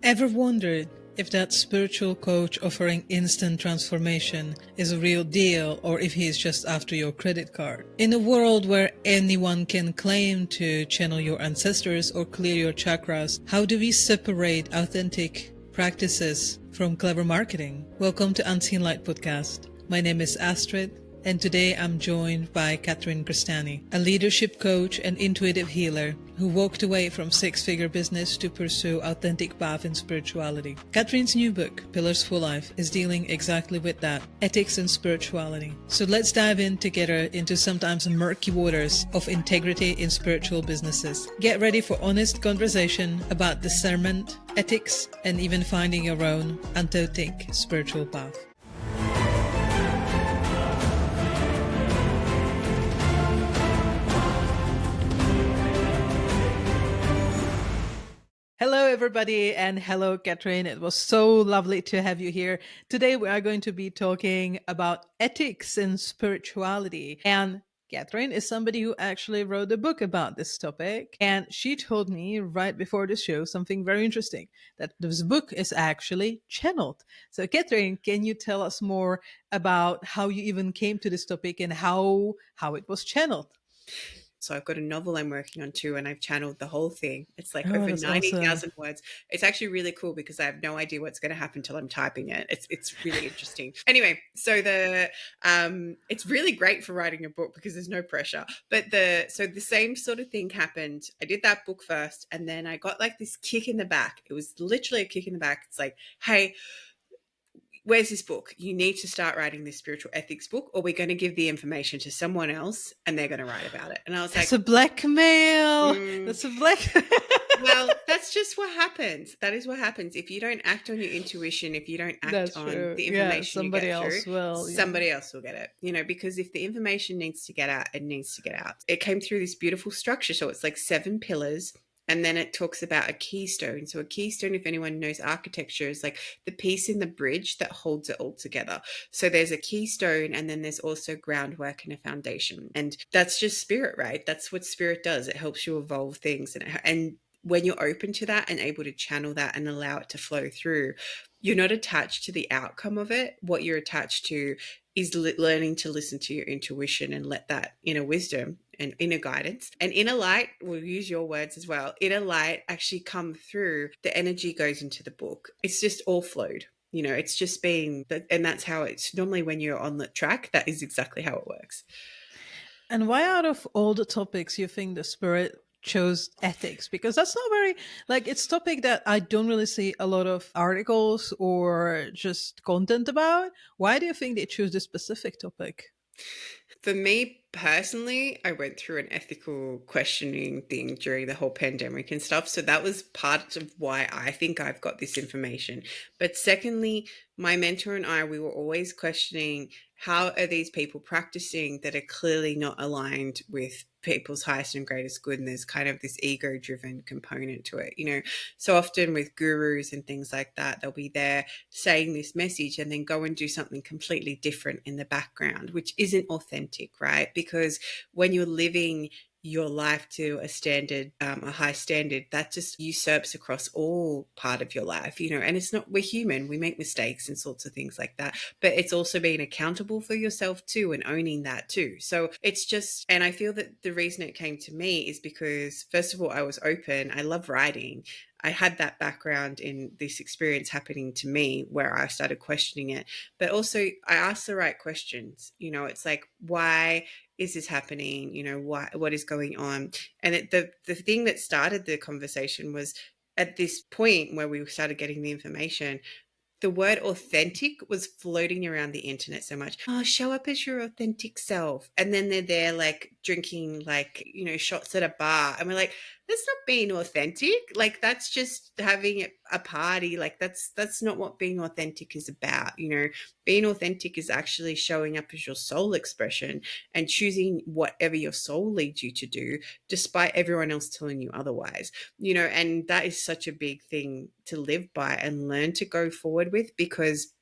Ever wondered if that spiritual coach offering instant transformation is a real deal or if he is just after your credit card? In a world where anyone can claim to channel your ancestors or clear your chakras, how do we separate authentic practices from clever marketing? Welcome to Unseen Light Podcast. My name is Astrid, and today I'm joined by Catherine Crestani, a leadership coach and intuitive healer who walked away from six-figure business to pursue authentic path in spirituality. Catherine's new book, Pillars for Life, is dealing exactly with that, ethics and spirituality. So let's dive in together into sometimes murky waters of integrity in spiritual businesses. Get ready for honest conversation about discernment, ethics, and even finding your own authentic spiritual path. Hello, everybody, and hello, Catherine. It was so lovely to have you here. Today, we are going to be talking about ethics and spirituality. And Catherine is somebody who actually wrote a book about this topic. And she told me right before the show something very interesting, that this book is actually channeled. So, Catherine, can you tell us more about how you even came to this topic and how it was channeled? So I've got a novel I'm working on too, and I've channeled the whole thing. It's like Oh, over that's awesome. 90,000 words. It's actually really cool because I have no idea what's going to happen till I'm typing it. It's really interesting. Anyway, so it's really great for writing a book because there's no pressure. But the same sort of thing happened. I did that book first, and then I got like this kick in the back. It was literally a kick in the back. It's like, hey, where's this book? You need to start writing this spiritual ethics book, or we're going to give the information to someone else and they're going to write about it. And I was That's like, a blackmail. That's a black. well, that's just what happens. That is what happens. If you don't act on your intuition, if you don't act That's on true. the Yeah, information you somebody get through, else will. somebody else will get it. Because if the information needs to get out, it needs to get out. It came through this beautiful structure. So it's like 7 pillars. And then it talks about a keystone. So a keystone, if anyone knows architecture, is like the piece in the bridge that holds it all together. So there's a keystone, and then there's also groundwork and a foundation. And that's just spirit, right? That's what spirit does. It helps you evolve things. And when you're open to that and able to channel that and allow it to flow through, you're not attached to the outcome of it. What you're attached to is learning to listen to your intuition and let that inner wisdom and inner guidance and inner light, we'll use your words as well, inner light actually come through. The energy goes into the book. It's just all flowed. It's just being, and that's how it's normally when you're on the track, that is exactly how it works. And why out of all the topics you think the spirit chose ethics? Because that's not very, it's a topic that I don't really see a lot of articles or just content about. Why do you think they choose this specific topic? For me personally, I went through an ethical questioning thing during the whole pandemic and stuff. So that was part of why I think I've got this information. But secondly, my mentor and I, we were always questioning, how are these people practicing that are clearly not aligned with people's highest and greatest good? And there's kind of this ego-driven component to it. So often with gurus and things like that, they'll be there saying this message and then go and do something completely different in the background, which isn't authentic, right? Because when you're living your life to a standard, a high standard, that just usurps across all part of your life, and it's not, we're human, we make mistakes and sorts of things like that, but it's also being accountable for yourself too and owning that too. So it's just, and I feel that the reason it came to me is because first of all, I was open. I love writing. I had that background in this experience happening to me where I started questioning it, but also I asked the right questions. It's like, why is this happening? What is going on? And the thing that started the conversation was at this point where we started getting the information, the word authentic was floating around the internet so much. Oh, show up as your authentic self. And then they're there like drinking shots at a bar. And we're like, that's not being authentic. Like, that's just having a party. Like, that's not what being authentic is about. Being authentic is actually showing up as your soul expression and choosing whatever your soul leads you to do, despite everyone else telling you otherwise. And that is such a big thing to live by and learn to go forward with, because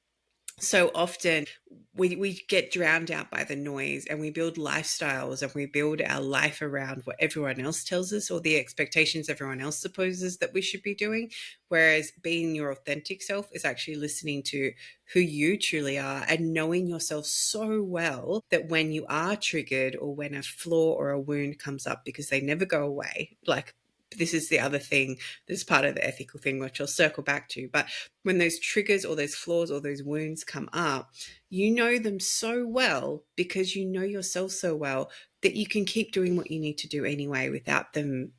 So often we get drowned out by the noise, and we build lifestyles and we build our life around what everyone else tells us or the expectations everyone else supposes that we should be doing. Whereas being your authentic self is actually listening to who you truly are and knowing yourself so well that when you are triggered or when a flaw or a wound comes up, because they never go away, like this is the other thing, this is part of the ethical thing, which I'll circle back to. But when those triggers or those flaws or those wounds come up, you know them so well because you know yourself so well that you can keep doing what you need to do anyway without them,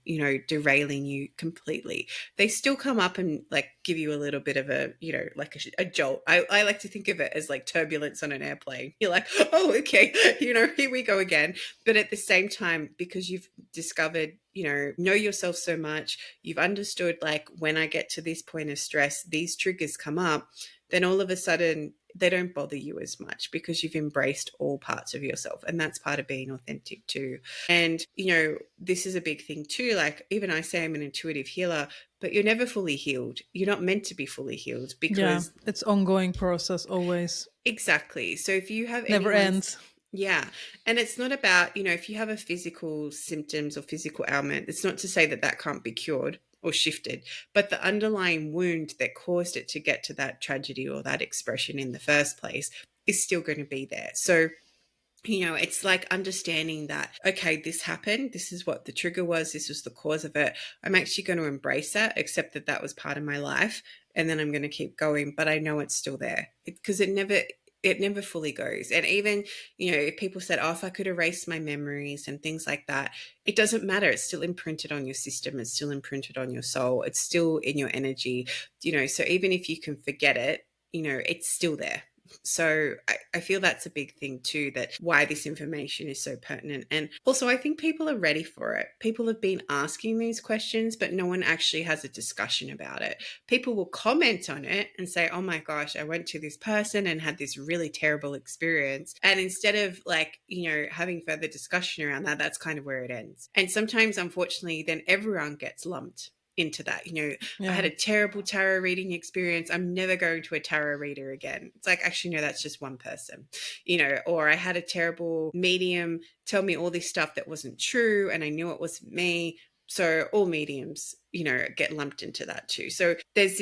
derailing you completely. They still come up and like give you a little bit of a, like a jolt. I like to think of it as like turbulence on an airplane. You're like, oh, okay, here we go again. But at the same time, because you've discovered, know yourself so much, you've understood like when I get to this point of stress, these triggers come up, then all of a sudden they don't bother you as much because you've embraced all parts of yourself. And that's part of being authentic too. And, this is a big thing too. Like even I say I'm an intuitive healer, but you're never fully healed. You're not meant to be fully healed Yeah, because it's ongoing process always. exactly. So if you have Never anyone's ends. yeah. And it's not about, if you have a physical symptoms or physical ailment, it's not to say that that can't be cured or shifted, but the underlying wound that caused it to get to that tragedy or that expression in the first place is still going to be there. So, it's like understanding that, okay, this happened. This is what the trigger was. This was the cause of it. I'm actually going to embrace that, accept that that was part of my life. And then I'm going to keep going. But I know it's still there because it never fully goes. And even, if people said, oh, if I could erase my memories and things like that, it doesn't matter. It's still imprinted on your system. It's still imprinted on your soul. It's still in your energy, so even if you can forget it, it's still there. So I feel that's a big thing too, that why this information is so pertinent. And also I think people are ready for it. People have been asking these questions, but no one actually has a discussion about it. People will comment on it and say, oh my gosh, I went to this person and had this really terrible experience. And instead of like, having further discussion around that, that's kind of where it ends. And sometimes, unfortunately, then everyone gets lumped into that. I had Yeah. a terrible tarot reading experience. I'm never going to a tarot reader again. It's like, actually, no, that's just one person, or I had a terrible medium tell me all this stuff that wasn't true and I knew it wasn't me. So all mediums, get lumped into that too. So there's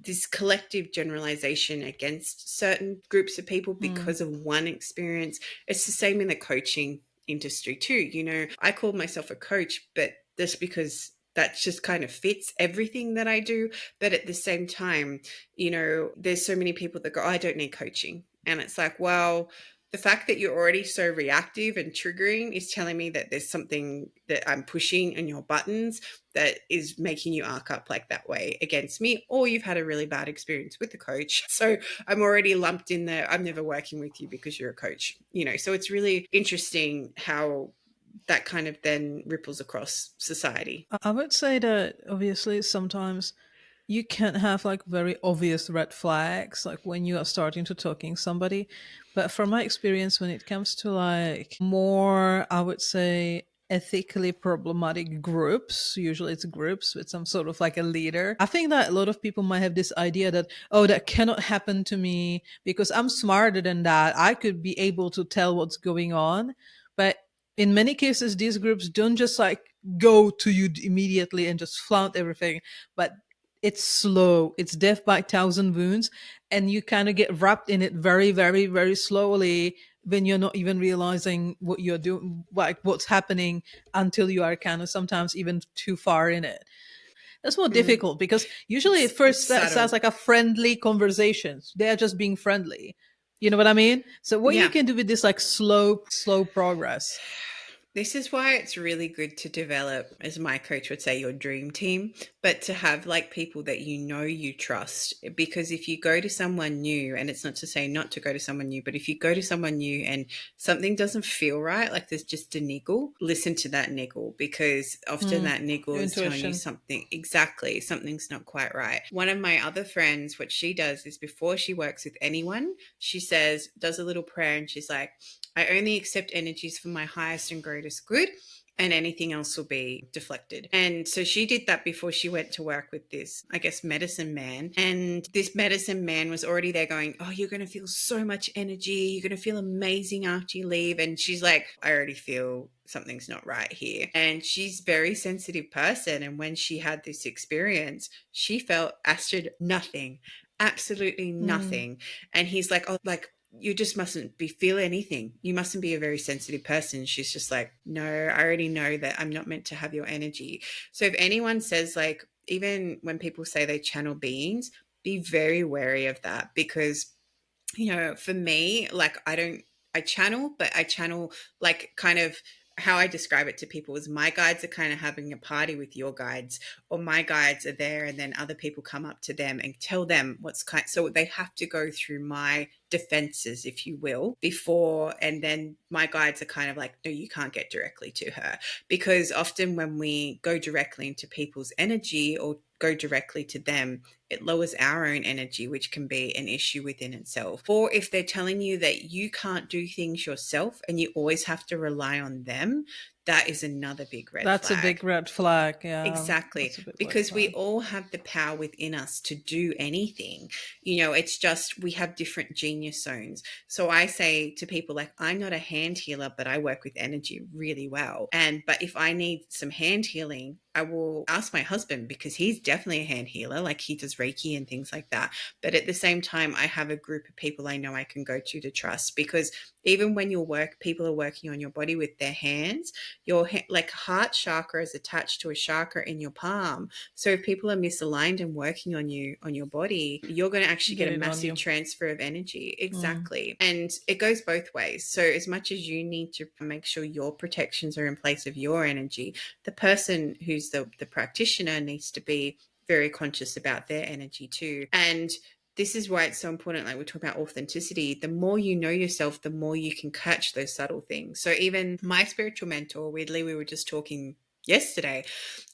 this collective generalization against certain groups of people Mm. because of one experience. It's the same in the coaching industry too. I call myself a coach, but that's because that just kind of fits everything that I do. But at the same time, there's so many people that go, oh, I don't need coaching. And it's like, well, the fact that you're already so reactive and triggering is telling me that there's something that I'm pushing in your buttons that is making you arc up like that way against me, or you've had a really bad experience with the coach. So I'm already lumped in there. I'm never working with you because you're a coach, so it's really interesting how that kind of then ripples across society. I would say that obviously sometimes you can have like very obvious red flags like when you are starting to talking somebody, but from my experience when it comes to like more, I would say, ethically problematic groups, usually it's groups with some sort of like a leader, I think that a lot of people might have this idea that, oh, that cannot happen to me because I'm smarter than that, I could be able to tell what's going on. But in many cases these groups don't just like go to you immediately and just flaunt everything, but it's slow, it's death by a thousand wounds, and you kind of get wrapped in it very, very, very slowly when you're not even realizing what you're doing, like what's happening, until you are kind of sometimes even too far in it. That's more Mm. difficult because usually at It's first that sounds subtle. like a friendly conversation, they're just being friendly, you know what I mean? So what you Yeah. can do with this like slow progress. This is why it's really good to develop, as my coach would say, your dream team, but to have like people that you trust. Because if you go to someone new, and it's not to say not to go to someone new, but if you go to someone new and something doesn't feel right, like there's just a niggle, listen to that niggle, because often Mm, that niggle your is telling you intuition. something, exactly, something's not quite right. One of my other friends, what she does is before she works with anyone, she says, does a little prayer, and she's like, I only accept energies for my highest and greatest good. and anything else will be deflected. And so she did that before she went to work with this, I guess, medicine man. And this medicine man was already there going, oh, you're going to feel so much energy. You're going to feel amazing after you leave. And she's like, I already feel something's not right here. And she's a very sensitive person. And when she had this experience, she felt Astrid nothing, absolutely nothing. And he's like, oh, like, you just mustn't feel anything. You mustn't be a very sensitive person. She's just like, no, I already know that I'm not meant to have your energy. So if anyone says, like, even when people say they channel beings, be very wary of that, because, you know, for me, like, I channel, but I channel like kind of how I describe it to people is my guides are kind of having a party with your guides, or my guides are there and then other people come up to them and tell them what's so they have to go through my defenses, if you will, before, and then my guides are kind of like, no, you can't get directly to her, because often when we go directly into people's energy or go directly to them, it lowers our own energy, which can be an issue within itself. Or if they're telling you that you can't do things yourself and you always have to rely on them, that is another big red flag. That's a big red flag, yeah. Exactly. Because we all have the power within us to do anything. You know, it's just we have different genius zones. So I say to people, like, I'm not a hand healer, but I work with energy really well. But if I need some hand healing, I will ask my husband, because he's definitely a hand healer. Like, he does Reiki and things like that. But at the same time, I have a group of people I know I can go to trust, because even when people are working on your body with their hands, your like heart chakra is attached to a chakra in your palm. So if people are misaligned and working on you, on your body, you're going to actually get a massive transfer of energy. Exactly. And it goes both ways. So as much as you need to make sure your protections are in place of your energy, the person who's the practitioner needs to be very conscious about their energy too. And this is why it's so important. Like, we talk about authenticity. The more you know yourself, the more you can catch those subtle things. So even my spiritual mentor, weirdly, we were just talking yesterday,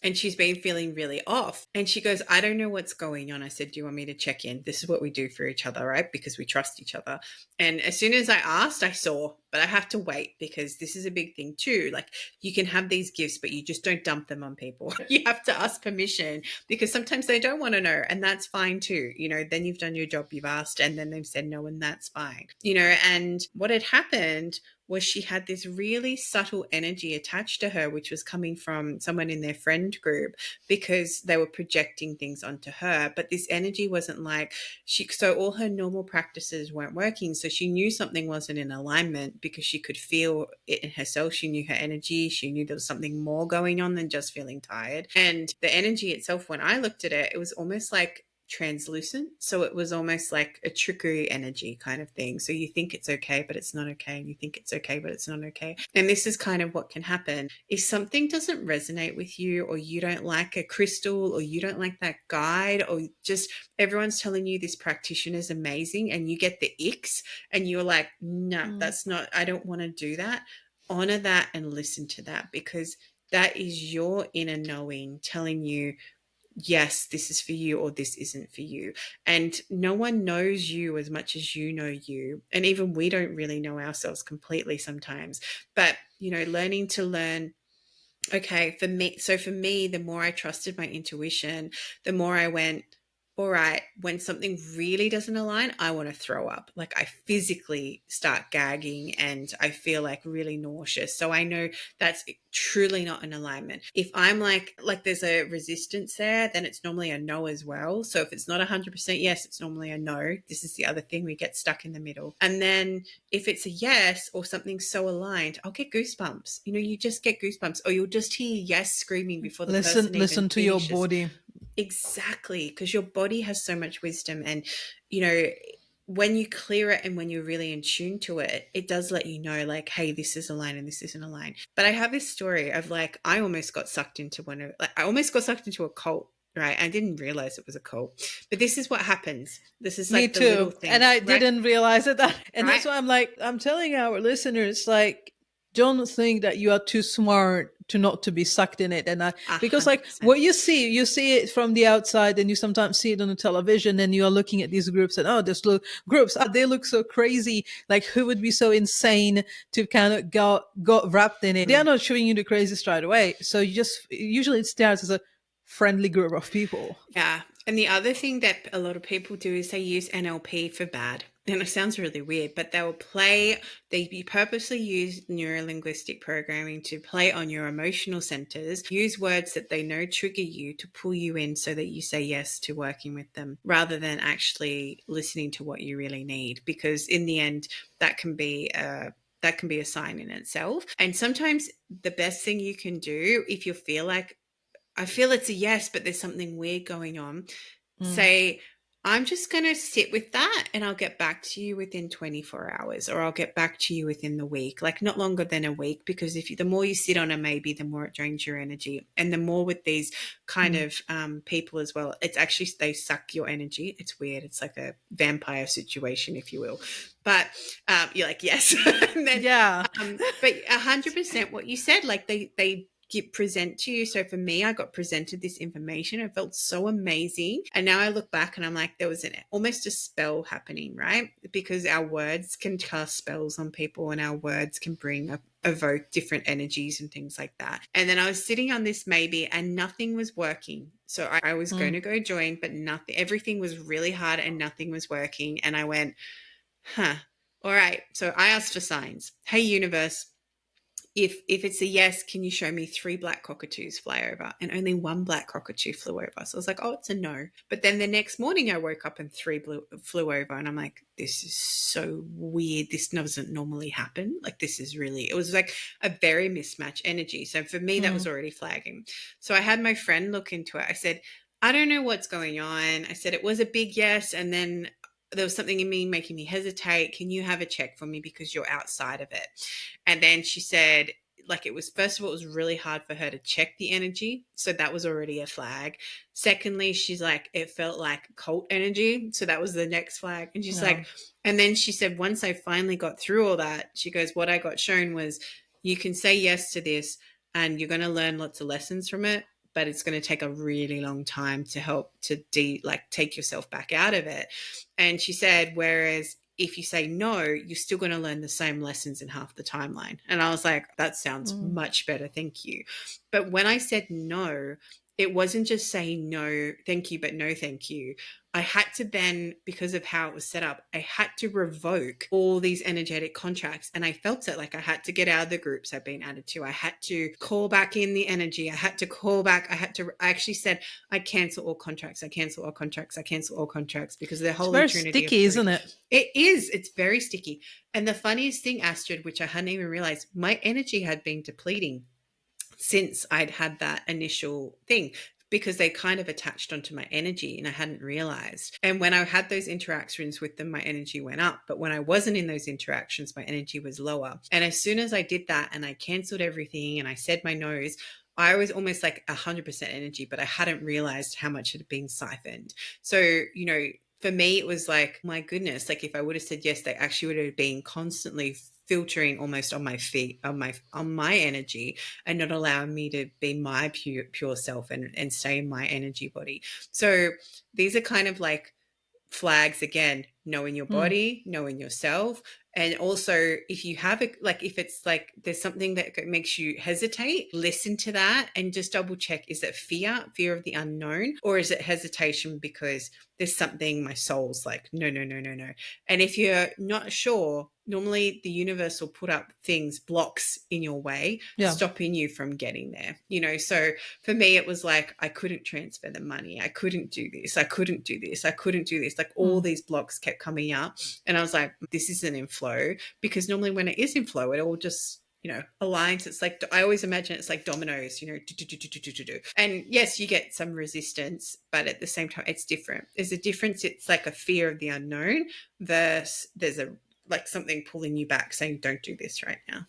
and she's been feeling really off. And she goes, I don't know what's going on. I said, do you want me to check in? This is what we do for each other, right? Because we trust each other. And as soon as I asked, I saw, but I have to wait, because this is a big thing too. Like, you can have these gifts, but you just don't dump them on people. You have to ask permission, because sometimes they don't want to know, and that's fine too. You know, then you've done your job, you've asked, and then they've said no, and that's fine. You know, and what had happened was she had this really subtle energy attached to her, which was coming from someone in their friend group, because they were projecting things onto her. But this energy wasn't like so all her normal practices weren't working. So she knew something wasn't in alignment, because she could feel it in herself. She knew her energy. She knew there was something more going on than just feeling tired. And the energy itself, when I looked at it, it was almost like translucent. So it was almost like a trickery energy kind of thing. So you think it's okay, but it's not okay. And you think it's okay, but it's not okay. And this is kind of what can happen. If something doesn't resonate with you, or you don't like a crystal, or you don't like that guide, or just everyone's telling you this practitioner is amazing, and you get the icks and you're like, no, that's not, I don't want to do that. Honor that and listen to that, because that is your inner knowing telling you, yes, this is for you, or this isn't for you. And no one knows you as much as you know you. And even we don't really know ourselves completely sometimes. But, you know, learning to learn, okay, for me, the more I trusted my intuition, the more I went, all right, when something really doesn't align, I want to throw up. Like, I physically start gagging and I feel like really nauseous. So I know that's truly not in alignment. If I'm like there's a resistance there, then it's normally a no as well. So if it's not 100% yes, it's normally a no. This is the other thing, we get stuck in the middle. And then if it's a yes, or something's so aligned, I'll get goosebumps. You know, you just get goosebumps, or you'll just hear yes screaming before the person even listen to finishes. your body. Exactly, because your body has so much wisdom. And, you know, when you clear it and when you're really in tune to it, it does let you know, like, hey, this is aligned and this isn't aligned. But I have this story of, like, I almost got sucked into a cult. Right. I didn't realize it was a cult, but this is what happens. This is like Me the too. little things. And I didn't realize it. And Right? that's why I'm telling our listeners, like, don't think that you are too smart to not to be sucked in it. And because like 100%. what you see it from the outside, and you sometimes see it on the television, and you are looking at these groups, and oh, this look groups, they look so crazy. Like, who would be so insane to kind of got wrapped in it? They are not showing you the crazy straight away. So you just usually it starts as a friendly group of people. Yeah. And the other thing that a lot of people do is they use NLP for bad. And it sounds really weird, but they purposely use neurolinguistic programming to play on your emotional centers, use words that they know trigger you to pull you in so that you say yes to working with them rather than actually listening to what you really need. Because in the end, that can be a sign in itself. And sometimes the best thing you can do if you feel like, I feel it's a yes, but there's something weird going on, say, I'm just going to sit with that and I'll get back to you within 24 hours, or I'll get back to you within the week, like not longer than a week, because the more you sit on a maybe, the more it drains your energy. And the more with these kind of people as well, it's actually, they suck your energy. It's weird. It's like a vampire situation, if you will. But you're like, yes. And then, Yeah. but 100% what you said, like they present to you. So for me, I got presented this information. It felt so amazing. And now I look back and I'm like, there was almost a spell happening, right? Because our words can cast spells on people, and our words can evoke different energies and things like that. And then I was sitting on this maybe, and nothing was working. So I was going to go join, but nothing, everything was really hard and nothing was working. And I went, all right. So I asked for signs. Hey, universe, if it's a yes, can you show me 3 black cockatoos fly over? And only 1 black cockatoo flew over. So I was like, oh, it's a no. But then the next morning I woke up and 3 flew over, and I'm like, this is so weird. This doesn't normally happen. Like, this is really, it was like a very mismatched energy. So for me, that was already flagging. So I had my friend look into it. I said, I don't know what's going on. I said, it was a big yes, and then there was something in me making me hesitate. Can you have a check for me because you're outside of it? And then she said, like, it was, first of all, it was really hard for her to check the energy. So that was already a flag. Secondly, she's like, it felt like cult energy. So that was the next flag. And she's like, and then she said, once I finally got through all that, she goes, what I got shown was, you can say yes to this and you're going to learn lots of lessons from it, but it's going to take a really long time to help to take yourself back out of it. And she said, whereas if you say no, you're still going to learn the same lessons in half the timeline. And I was like, that sounds much better. Thank you. But when I said no, it wasn't just saying no, thank you, but no, thank you. I had to then, because of how it was set up, I had to revoke all these energetic contracts. And I felt it, like I had to get out of the groups I've been added to. I had to call back in the energy. I had to call back. I actually said, I cancel all contracts. I cancel all contracts. I cancel all contracts, because the Holy Very Trinity sticky, of isn't truth. it? It is. It's very sticky. And the funniest thing, Astrid, which I hadn't even realized, my energy had been depleting since I'd had that initial thing, because they kind of attached onto my energy and I hadn't realized. And when I had those interactions with them, my energy went up. But when I wasn't in those interactions, my energy was lower. And as soon as I did that and I canceled everything and I said my no's, I was almost like 100% energy, but I hadn't realized how much had been siphoned. So, for me, it was like, my goodness, like if I would have said yes, they actually would have been constantly filtering almost on my feet, on my energy, and not allowing me to be my pure self and stay in my energy body. So these are kind of like flags again, knowing your body, knowing yourself. And also, if you have if it's like there's something that makes you hesitate, listen to that and just double check, is it fear of the unknown, or is it hesitation because there's something my soul's like, no. And if you're not sure, normally the universe will put up blocks in your way, stopping you from getting there. So for me, it was like, I couldn't transfer the money. I couldn't do this. I couldn't do this. I couldn't do this. Like all these blocks kept coming up. And I was like, this isn't in flow, because normally when it is in flow, it all just, aligns. It's like, I always imagine it's like dominoes, do. And yes, you get some resistance, but at the same time, it's different. There's a difference. It's like a fear of the unknown versus there's like something pulling you back saying, don't do this right now.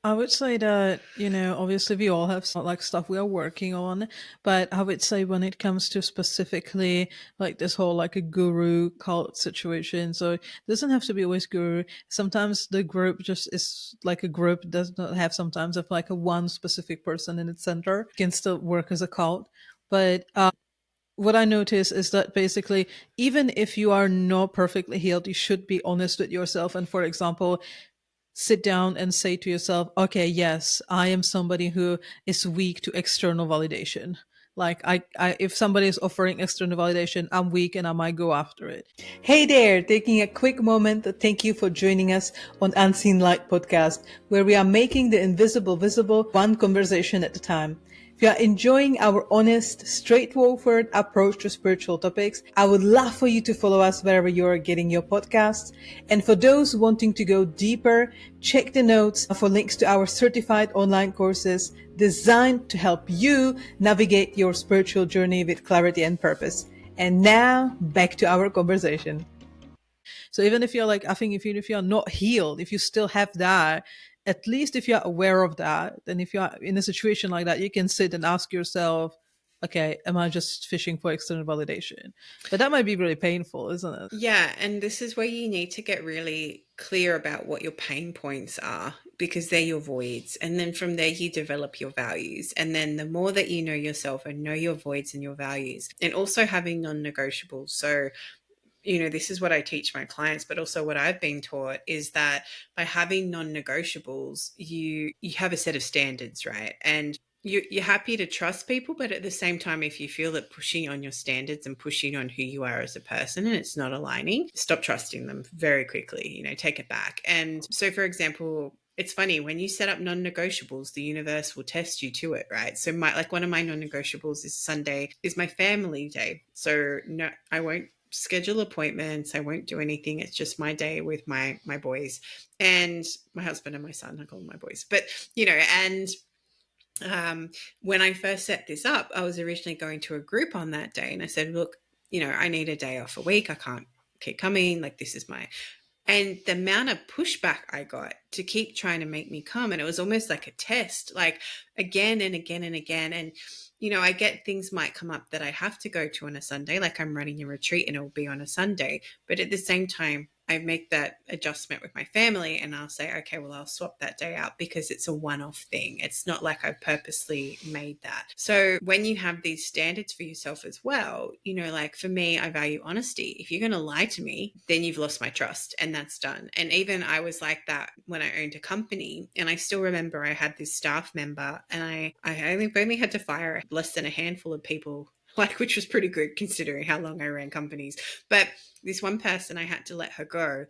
I would say that, obviously we all have like stuff we are working on, but I would say when it comes to specifically like this whole like a guru cult situation, so it doesn't have to be always guru. Sometimes the group just is like a group does not have sometimes of like a one specific person in its center. It can still work as a cult. But what I notice is that basically, even if you are not perfectly healed, you should be honest with yourself. And for example, sit down and say to yourself, okay, yes, I am somebody who is weak to external validation. Like if somebody is offering external validation, I'm weak and I might go after it. Hey there, taking a quick moment to thank you for joining us on Unseen Light podcast, where we are making the invisible visible, one conversation at a time. If you are enjoying our honest, straightforward approach to spiritual topics, I would love for you to follow us wherever you are getting your podcasts. And for those wanting to go deeper, check the notes for links to our certified online courses designed to help you navigate your spiritual journey with clarity and purpose. And now back to our conversation. So even if you're like, I think if you're not healed, if you still have that, at least if you're aware of that, then if you're in a situation like that, you can sit and ask yourself, okay, am I just fishing for external validation? But that might be really painful, isn't it? Yeah, and this is where you need to get really clear about what your pain points are, because they're your voids. And then from there, you develop your values. And then the more that you know yourself and know your voids and your values, and also having non negotiables. So, this is what I teach my clients, but also what I've been taught is that by having non-negotiables, you have a set of standards, right? And you're happy to trust people, but at the same time, if you feel that pushing on your standards and pushing on who you are as a person and it's not aligning, stop trusting them very quickly, take it back. And so, for example, it's funny when you set up non-negotiables, the universe will test you to it, right? So one of my non-negotiables is Sunday is my family day. So no, I won't schedule appointments. I won't do anything. It's just my day with my boys and my husband and my son. I call them my boys, but and when I first set this up, I was originally going to a group on that day, and I said, look, I need a day off a week. I can't keep coming. Like, this is my, and the amount of pushback I got to keep trying to make me come, and it was almost like a test, like again and again and again. And I get things might come up that I have to go to on a Sunday, like I'm running a retreat and it will be on a Sunday. But at the same time, I make that adjustment with my family and I'll say, okay, well, I'll swap that day out because it's a one-off thing. It's not like I purposely made that. So when you have these standards for yourself as well, like for me, I value honesty. If you're going to lie to me, then you've lost my trust and that's done. And even I was like that when I owned a company. And I still remember I had this staff member and I only had to fire less than a handful of people, which was pretty good considering how long I ran companies. But this one person, I had to let her go.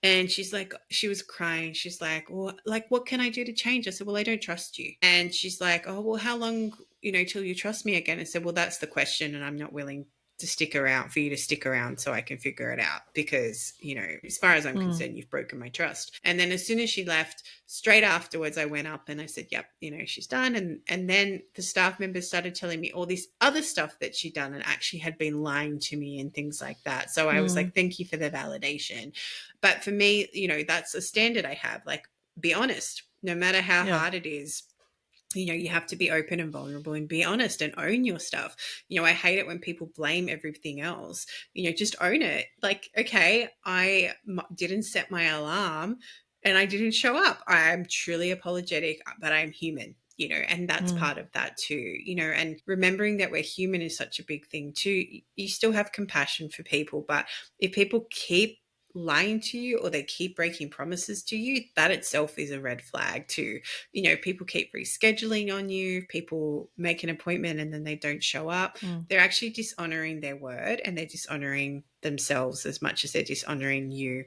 And she was crying. She's like, well, like, what can I do to change? I said, well, I don't trust you. And she's like, oh, well, how long, till you trust me again? I said, well, that's the question. And I'm not willing to stick around for you to stick around so I can figure it out because, as far as I'm concerned, you've broken my trust. And then as soon as she left, straight afterwards, I went up and I said, yep, she's done. And then the staff members started telling me all this other stuff that she'd done and actually had been lying to me and things like that. So I was like, thank you for the validation. But for me, that's a standard I have, like, be honest, no matter how hard it is. You have to be open and vulnerable and be honest and own your stuff. I hate it when people blame everything else. Just own it. Like, okay, I didn't set my alarm and I didn't show up. I'm truly apologetic, but I'm human. And that's part of that too, and remembering that we're human is such a big thing too. You still have compassion for people, but if people keep lying to you or they keep breaking promises to you, that itself is a red flag too. People keep rescheduling on you, people make an appointment and then they don't show up. They're actually dishonoring their word and they're dishonoring themselves as much as they're dishonoring you.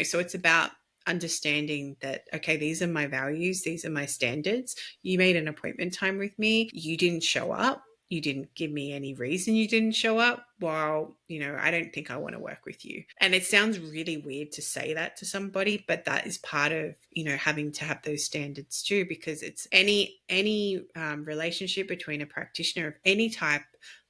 So it's about understanding that, okay, these are my values, these are my standards. You made an appointment time with me, you didn't show up, you didn't give me any reason you didn't show up. Well, I don't think I want to work with you. And it sounds really weird to say that to somebody, but that is part of, having to have those standards too, because it's any relationship between a practitioner of any type,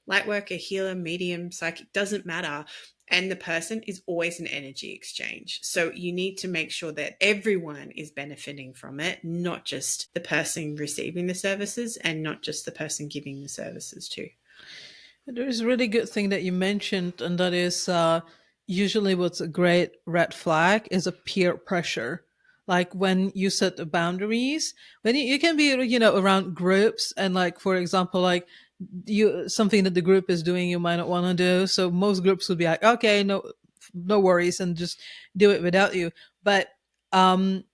light worker, healer, medium, psychic, doesn't matter. and the person is always an energy exchange. So you need to make sure that everyone is benefiting from it, not just the person receiving the services and not just the person giving the services too. There is a really good thing that you mentioned, and that is usually what's a great red flag is a peer pressure. Like when you set the boundaries, when you can be, around groups, and like, for example, like something that the group is doing, you might not want to do. So most groups would be like, okay, no worries, and just do it without you. But when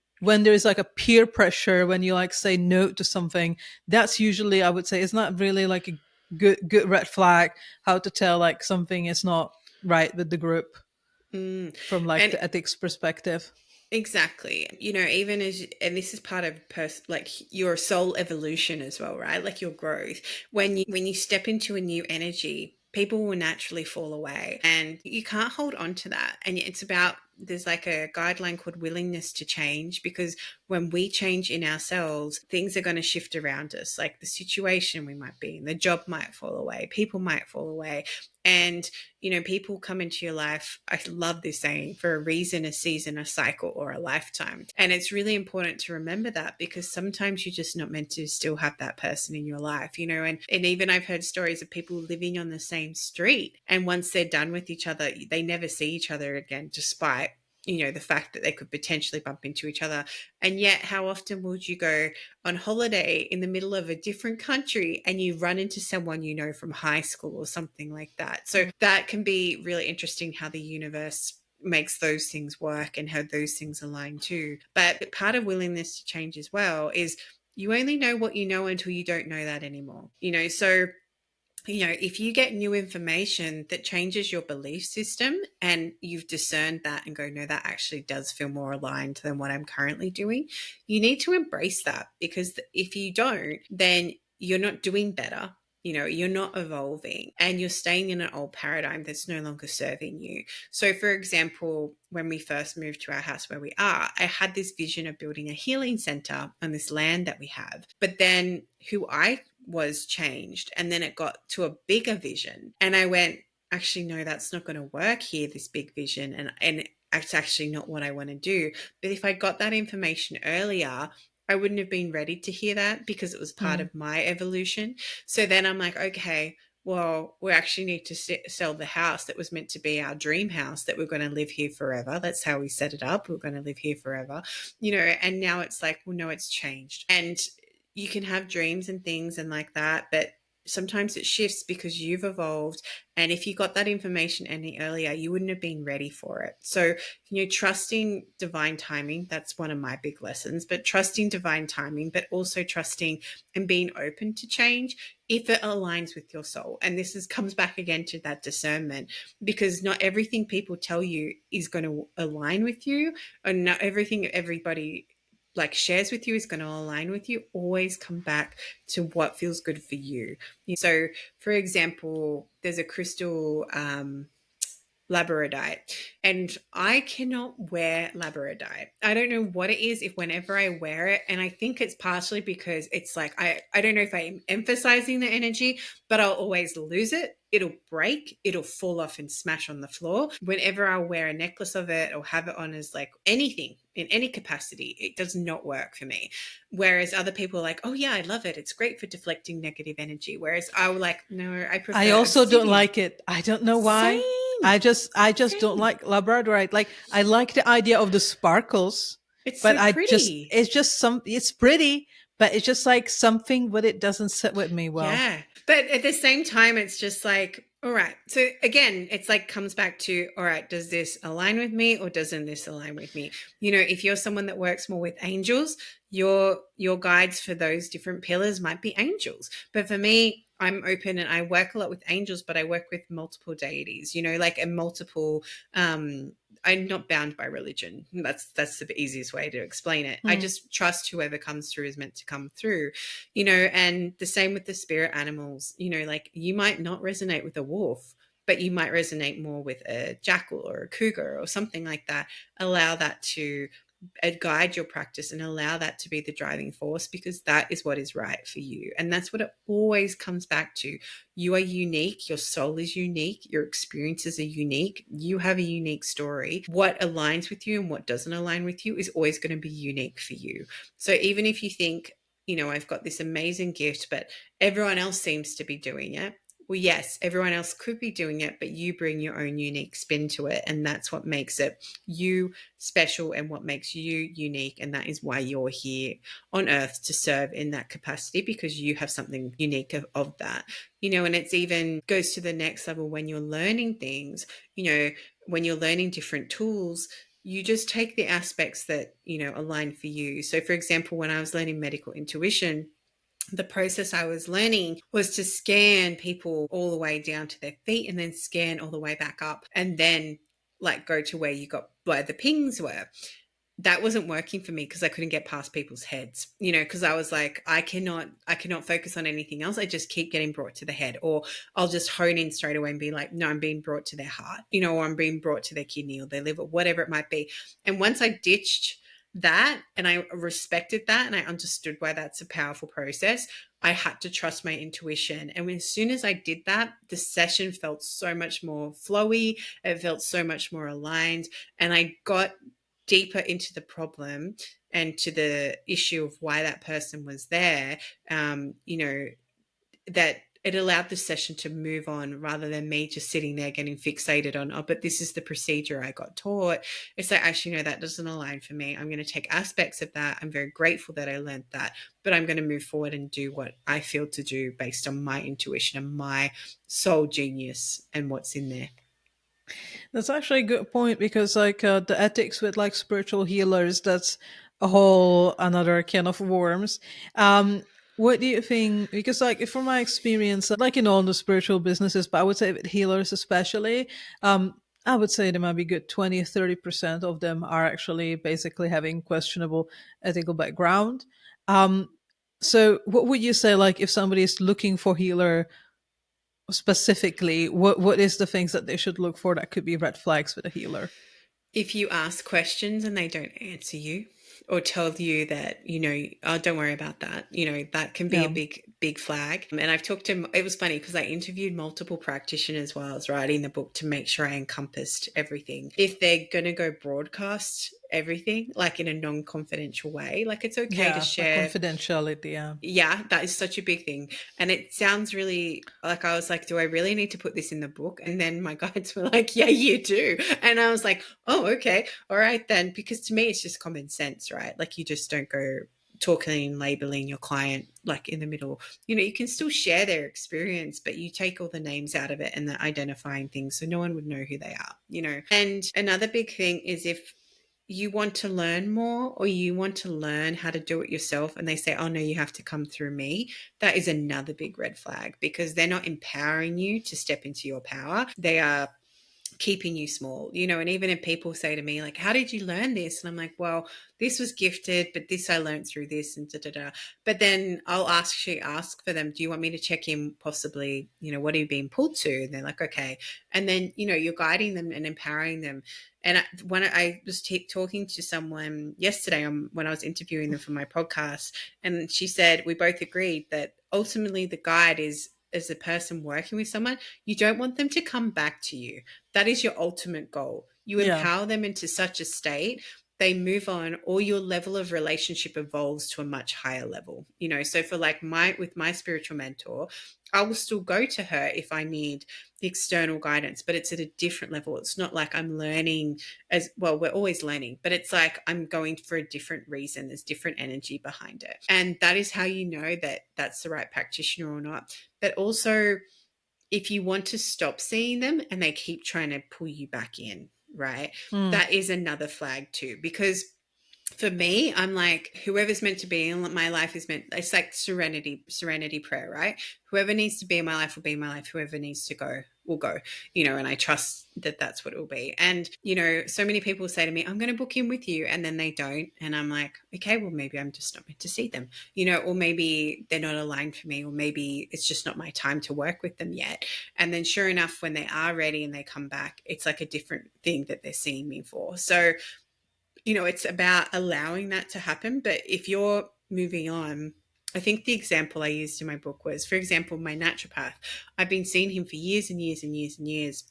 there's like a peer pressure, when you like say no to something, that's usually, I would say, it's not really like a good red flag, how to tell like something is not right with the group Mm. from like And the ethics perspective. exactly. Even as, and this is part of like your soul evolution as well, right? Like your growth. When you step into a new energy, people will naturally fall away and you can't hold on to that. And it's about, there's like a guideline called willingness to change, because when we change in ourselves, things are going to shift around us. Like the situation we might be in, the job might fall away, people might fall away. And, people come into your life. I love this saying, for a reason, a season, a cycle, or a lifetime. And it's really important to remember that, because sometimes you're just not meant to still have that person in your life, and even I've heard stories of people living on the same street. And once they're done with each other, they never see each other again, despite the fact that they could potentially bump into each other. And yet, how often would you go on holiday in the middle of a different country and you run into someone from high school or something like that? So that can be really interesting, how the universe makes those things work and how those things align too. But part of willingness to change as well is, you only know what you know until you don't know that anymore. So if you get new information that changes your belief system and you've discerned that and go, no, that actually does feel more aligned than what I'm currently doing, you need to embrace that, because if you don't, then you're not doing better. You're not evolving and you're staying in an old paradigm that's no longer serving you. So, for example, when we first moved to our house where we are, I had this vision of building a healing center on this land that we have. But then who I was changed, and then it got to a bigger vision. And I went, actually, no, that's not going to work here, this big vision. And it's actually not what I want to do. But if I got that information earlier, I wouldn't have been ready to hear that, because it was part of my evolution. So then I'm like, okay, well, we actually need to sell the house that was meant to be our dream house, that we're going to live here forever. That's how we set it up. We're going to live here forever, and now it's like, well, no, it's changed. And you can have dreams and things and like that, but sometimes it shifts because you've evolved. And if you got that information any earlier, you wouldn't have been ready for it. So, trusting divine timing, that's one of my big lessons, but trusting divine timing, but also trusting and being open to change if it aligns with your soul. And this comes back again to that discernment, because not everything people tell you is going to align with you, or not everything everybody shares with you is going to align with you. Always come back to what feels good for you. So, for example, there's a crystal labradorite, and I cannot wear labradorite. I don't know what it is, if whenever I wear it, and I think it's partially because it's like, I don't know if I'm emphasizing the energy, but I'll always lose it. It'll break, it'll fall off and smash on the floor. Whenever I wear a necklace of it or have it on as like anything in any capacity, it does not work for me. Whereas other people are like, oh yeah, I love it, it's great for deflecting negative energy. Whereas I was like, no, I prefer I also don't obsidian. like it. I don't know why. Same. I just don't Same. like labradorite. Like, I like the idea of the sparkles, It's but so pretty. it's pretty, but it's just like something, but it doesn't sit with me well. Yeah. But at the same time, it's just like, all right. So again, it's like comes back to, all right, does this align with me or doesn't this align with me? If you're someone that works more with angels, your guides for those different pillars might be angels. But for me, I'm open and I work a lot with angels, but I work with multiple deities, like a multiple I'm not bound by religion. That's the easiest way to explain it. I just trust whoever comes through is meant to come through, and the same with the spirit animals, like you might not resonate with a wolf, but you might resonate more with a jackal or a cougar or something like that. Allow that to guide your practice and allow that to be the driving force, because that is what is right for you. And that's what it always comes back to. You are unique. Your soul is unique. Your experiences are unique. You have a unique story. What aligns with you and what doesn't align with you is always going to be unique for you. So even if you think, I've got this amazing gift, but everyone else seems to be doing it. Well, yes, everyone else could be doing it, but you bring your own unique spin to it. And that's what makes it you special and what makes you unique. And that is why you're here on earth, to serve in that capacity, because you have something unique of that. And it's even goes to the next level when you're learning things, when you're learning different tools. You just take the aspects that, align for you. So, for example, when I was learning medical intuition, the process I was learning was to scan people all the way down to their feet and then scan all the way back up, and then like go to where the pings were. That wasn't working for me because I couldn't get past people's heads, because I was like, I cannot focus on anything else. I just keep getting brought to the head, or I'll just hone in straight away and be like, no, I'm being brought to their heart, or I'm being brought to their kidney or their liver, whatever it might be. And once I ditched that and I respected that and I understood why that's a powerful process, I had to trust my intuition. And as soon as I did that, the session felt so much more flowy. It felt so much more aligned. And I got deeper into the problem and to the issue of why that person was there, that it allowed the session to move on rather than me just sitting there getting fixated on, but this is the procedure I got taught. It's like, actually, no, that doesn't align for me. I'm going to take aspects of that. I'm very grateful that I learned that, but I'm going to move forward and do what I feel to do based on my intuition and my soul genius and what's in there. That's actually a good point, because the ethics with like spiritual healers, that's a whole another can of worms. What do you think? Because like from my experience, like in all the spiritual businesses, but I would say with healers especially, I would say there might be good 20 or 30% of them are actually basically having questionable ethical background. Um, so what would you say, like if somebody is looking for healer specifically, what is the things that they should look for that could be red flags with a healer? If you ask questions and they don't answer you or tell you that, oh, don't worry about that, that can be a Yeah. big flag. And I've talked to, it was funny because I interviewed multiple practitioners while I was writing the book to make sure I encompassed everything. If they're going to go broadcast everything, like in a non-confidential way, like it's okay to Yeah, like share. confidentiality. Yeah. Yeah, that is such a big thing. And it sounds really like, I was like, do I really need to put this in the book? And then my guides were like, yeah, you do. And I was like, oh, okay. All right, then. Because to me, it's just common sense, right? Like, you just don't go talking and labeling your client like in the middle. You can still share their experience, but you take all the names out of it and the identifying things so no one would know who they are. And another big thing is, if you want to learn more or you want to learn how to do it yourself and they say, oh no, you have to come through me, that is another big red flag, because they're not empowering you to step into your power. They are keeping you small, and even if people say to me like, how did you learn this? And I'm like, well, this was gifted, but this I learned through this and but then I'll ask for them, do you want me to check in possibly, what are you being pulled to? And they're like, okay. And then you're guiding them and empowering them. And when I was talking to someone yesterday when I was interviewing them for my podcast, and she said we both agreed that ultimately the guide is, as a person working with someone, you don't want them to come back to you. That is your ultimate goal. You Yeah. empower them into such a state, they move on, or your level of relationship evolves to a much higher level. So for like with my spiritual mentor, I will still go to her if I need external guidance, but it's at a different level. It's not like I'm learning as well. We're always learning, but it's like I'm going for a different reason. There's different energy behind it. And that is how you know that that's the right practitioner or not. But also, if you want to stop seeing them and they keep trying to pull you back in, right? Mm. That is another flag too, because for me, I'm like, whoever's meant to be in my life is meant, it's like serenity prayer, right? Whoever needs to be in my life will be in my life. Whoever needs to go will go, and I trust that that's what it will be. And, so many people say to me, I'm going to book in with you. And then they don't. And I'm like, okay, well, maybe I'm just not meant to see them, or maybe they're not aligned for me, or maybe it's just not my time to work with them yet. And then sure enough, when they are ready and they come back, it's like a different thing that they're seeing me for. So it's about allowing that to happen. But if you're moving on, I think the example I used in my book was, for example, my naturopath. I've been seeing him for years and years and years and years.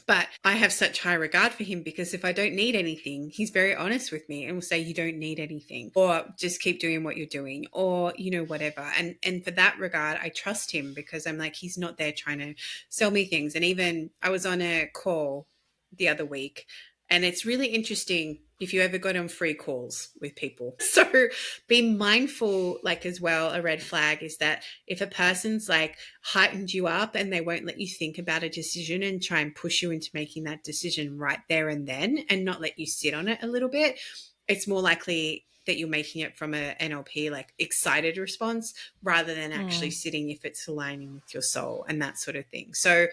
But I have such high regard for him because if I don't need anything, he's very honest with me and will say, you don't need anything, or just keep doing what you're doing, or, whatever. And for that regard, I trust him because I'm like, he's not there trying to sell me things. And even I was on a call the other week, and it's really interesting if you ever got on free calls with people. So be mindful, like, as well, a red flag is that if a person's like heightened you up and they won't let you think about a decision and try and push you into making that decision right there and then and not let you sit on it a little bit, it's more likely that you're making it from a NLP, like excited response, rather than actually sitting if it's aligning with your soul and that sort of thing. So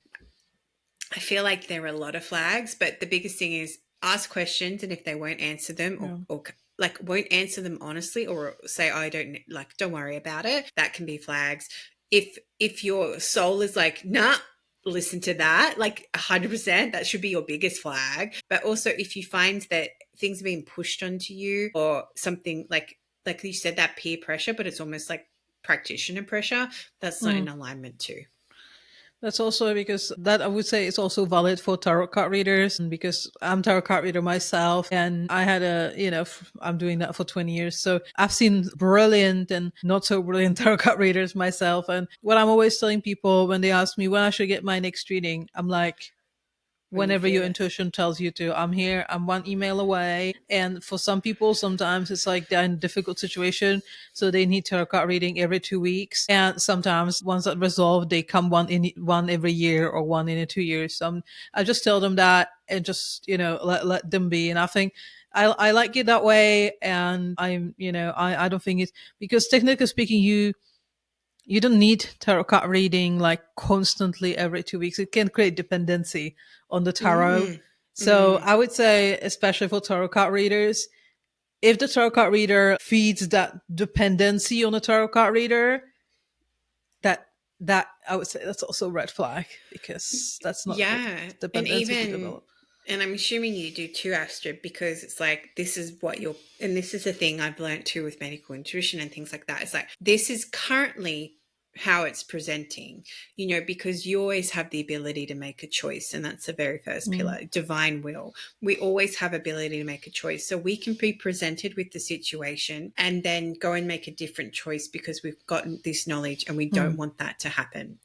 I feel like there are a lot of flags, but the biggest thing is ask questions, and if they won't answer them or like won't answer them honestly, or say, oh, I don't, like, don't worry about it, that can be flags. If your soul is like, nah, listen to that, like 100%, that should be your biggest flag. But also if you find that things are being pushed onto you or something like you said, that peer pressure, but it's almost like practitioner pressure, that's not in alignment too. That's also because that I would say is also valid for tarot card readers, and because I'm tarot card reader myself, and I had I'm doing that for 20 years. So I've seen brilliant and not so brilliant tarot card readers myself. And what I'm always telling people when they ask me when I should get my next reading, I'm like, When you whenever your feel it. intuition tells you to. I'm here, I'm one email away. And for some people, sometimes it's like they're in a difficult situation, so they need tarot card reading every 2 weeks. And sometimes once that resolved, they come one every year or one in 2 years. I just tell them that and just, let them be. And I think I like it that way. And I don't think it's because technically speaking, you don't need tarot card reading like constantly every 2 weeks. It can create dependency on the tarot. So I would say, especially for tarot card readers, if the tarot card reader feeds that dependency on the tarot card reader, that I would say that's also a red flag, because that's not what Yeah. And dependency to even, develop. and I'm assuming you do too, Astrid, because it's like, this is what you're, and this is the thing I've learned too with medical intuition and things like that. It's like, this is currently how it's presenting, because you always have the ability to make a choice. And that's the very first pillar, divine will. We always have ability to make a choice. So we can be presented with the situation and then go and make a different choice because we've gotten this knowledge and we don't want that to happen,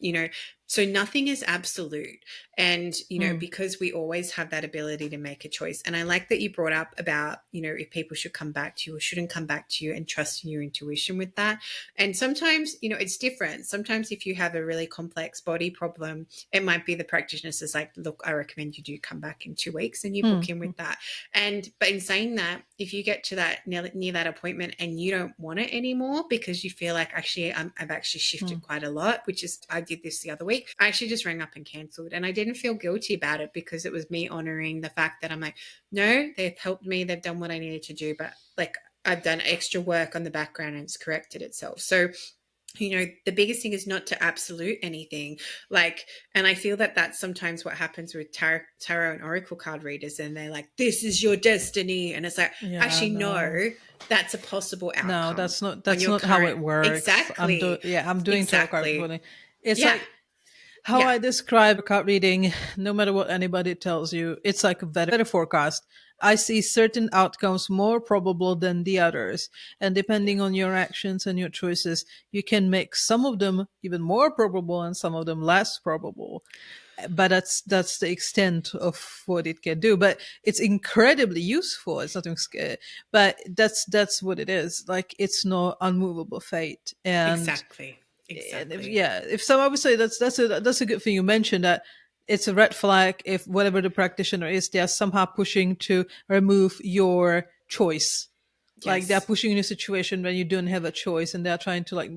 So nothing is absolute. And, because we always have that ability to make a choice. And I like that you brought up about, if people should come back to you or shouldn't come back to you, and trusting your intuition with that. And sometimes, it's different. Sometimes if you have a really complex body problem, it might be the practitioner says like, look, I recommend you do come back in 2 weeks, and you book in with that. But in saying that, if you get to that near that appointment and you don't want it anymore because you feel like, actually, I've actually shifted quite a lot, which is, I did this the other week. I actually just rang up and cancelled, and I didn't feel guilty about it because it was me honoring the fact that I'm like, no, they've helped me, they've done what I needed to do, but like, I've done extra work on the background and it's corrected itself. So the biggest thing is not to absolute anything. And I feel that that's sometimes what happens with tarot and oracle card readers, and they're like, this is your destiny. And it's like, actually, no, that's a possible outcome. No, that's not how it works. Exactly. I'm doing tarot card Exactly. reading. It's Yeah. like how I describe a card reading, no matter what anybody tells you, it's like a weather forecast. I see certain outcomes more probable than the others. And depending on your actions and your choices, you can make some of them even more probable and some of them less probable. But that's the extent of what it can do. But it's incredibly useful. It's nothing scary. But that's what it is. Like, it's no unmovable fate. Exactly. And Exactly. if someone would say that's a good thing you mentioned, that it's a red flag if whatever the practitioner is, they're somehow pushing to remove your choice. Like, they're Yes. pushing in a situation when you don't have a choice, and they're trying to, like,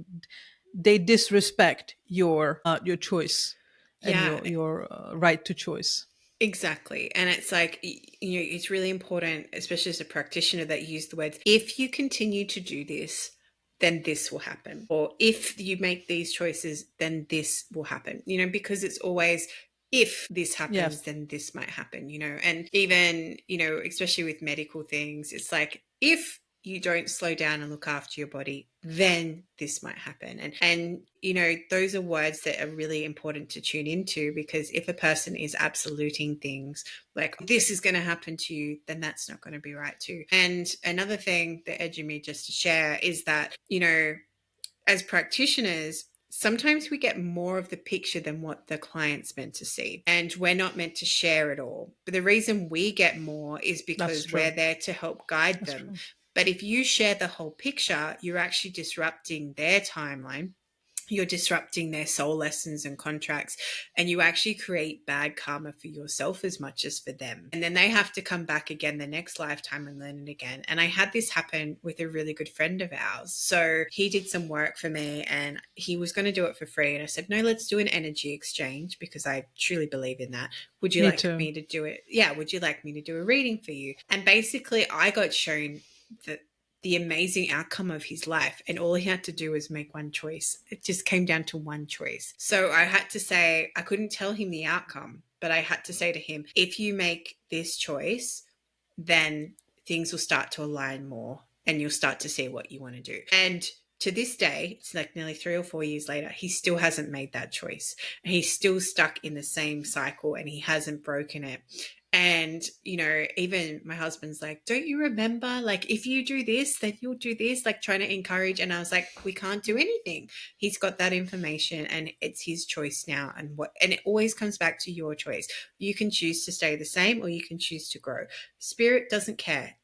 they disrespect your choice and Yeah. your right to choice. Exactly. And it's like, it's really important, especially as a practitioner, that you use the words, if you continue to do this, then this will happen. Or if you make these choices, then this will happen, because it's always if this Yes. happens, then this might happen, and even, especially with medical things, it's like, if you don't slow down and look after your body, then this might happen. And those are words that are really important to tune into, because if a person is absoluting things like this is going to happen to you, then that's not going to be right too. And another thing that edging me just to share is that, as practitioners, sometimes we get more of the picture than what the client's meant to see. And we're not meant to share it all. But the reason we get more is That's because true. we're there to help guide That's them. true. But if you share the whole picture, you're actually disrupting their timeline. You're disrupting their soul lessons and contracts, and you actually create bad karma for yourself as much as for them. And then they have to come back again the next lifetime and learn it again. And I had this happen with a really good friend of ours. So he did some work for me and he was going to do it for free. And I said, no, let's do an energy exchange, because I truly believe in that. Would you Me like too. me to do it? Yeah. Would you like me to do a reading for you? And basically I got shown that the amazing outcome of his life, and all he had to do was make one choice. It just came down to one choice. So I had to say, I couldn't tell him the outcome, but I had to say to him, if you make this choice, then things will start to align more and you'll start to see what you want to do. And to this day, it's like nearly 3 or 4 years later, he still hasn't made that choice. He's still stuck in the same cycle and he hasn't broken it. And, even my husband's like, don't you remember? Like, if you do this, then you'll do this, like trying to encourage. And I was like, we can't do anything. He's got that information and it's his choice now. And it always comes back to your choice. You can choose to stay the same or you can choose to grow. Spirit doesn't care.